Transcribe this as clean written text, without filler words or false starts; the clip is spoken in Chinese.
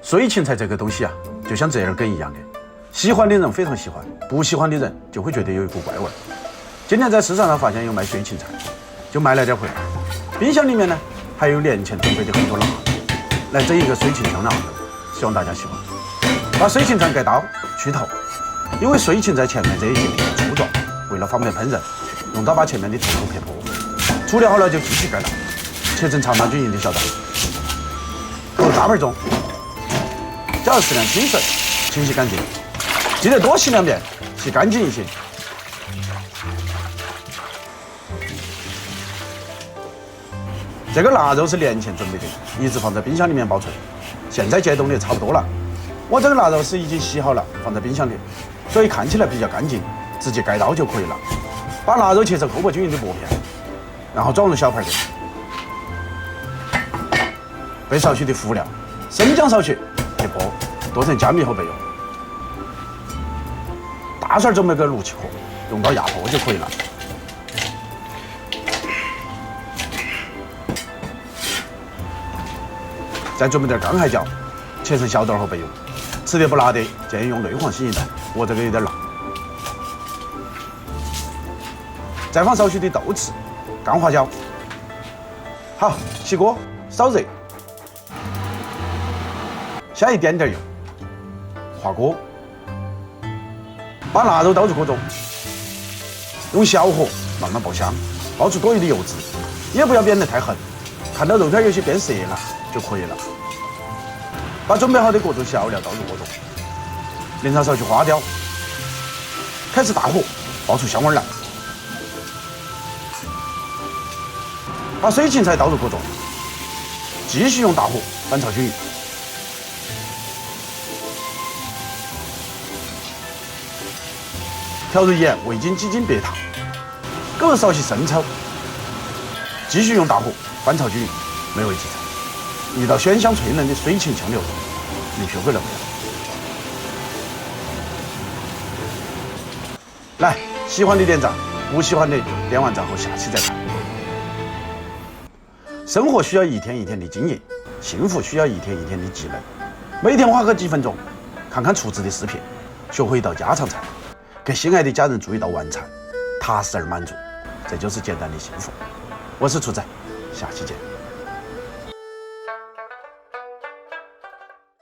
水芹菜这个东西啊，就像折耳根一样的，喜欢的人非常喜欢，不喜欢的人就会觉得有一股怪味儿。今天在市场上发现有卖水芹菜，就买了点回来。冰箱里面呢还有年前准备的很多辣，来整一个水芹香辣子，希望大家喜欢。把水芹菜改刀去头，因为水芹菜前面这一节比较粗壮，为了方便烹饪，用刀把前面的头撇破。处理好了就继续改刀，切成长条均匀的小刀，投入大盆中。加适量清水，清洗干净，记得多洗2遍，洗干净一些。这个腊肉是年前准备的，一直放在冰箱里面保存，现在解冻的差不多了。我这个腊肉是已经洗好了，放在冰箱里，所以看起来比较干净，直接盖刀就可以了。把腊肉切成厚薄均匀的薄片，然后装入小盆里，备少许的辅料，生姜少许。切破，剁成加密后备用。大蒜准备个6、7颗，用刀压破就可以了。再准备点干海椒，切成小段后备用。吃得不辣的，建议用内黄洗一道，我这个有点辣。再放少许的豆豉、干花椒。好，起锅烧热。下一点点油，滑锅，把腊肉倒入锅中，用小火慢慢爆香，爆出多余的油脂，也不要煸得太狠，看到肉片有些变色了就可以了。把准备好的各种小料倒入锅中，淋上少许花雕，开始大火爆出香味来。把水芹菜倒入锅中，继续用大火翻炒均匀。调入盐、味精、鸡精、白糖，搁入少许生抽，继续用大火翻炒均匀，美味即餐。一道鲜香脆嫩的水芹炝牛肉，你学会了没有？来，喜欢的点赞，不喜欢的点完赞后下期再看。生活需要一天一天的经营，幸福需要一天一天的积累。每天花个几分钟，看看厨子的视频，学会一道家常菜。给心爱的家人做一道晚餐，踏实而满足，这就是简单的幸福。我是厨仔，下期见。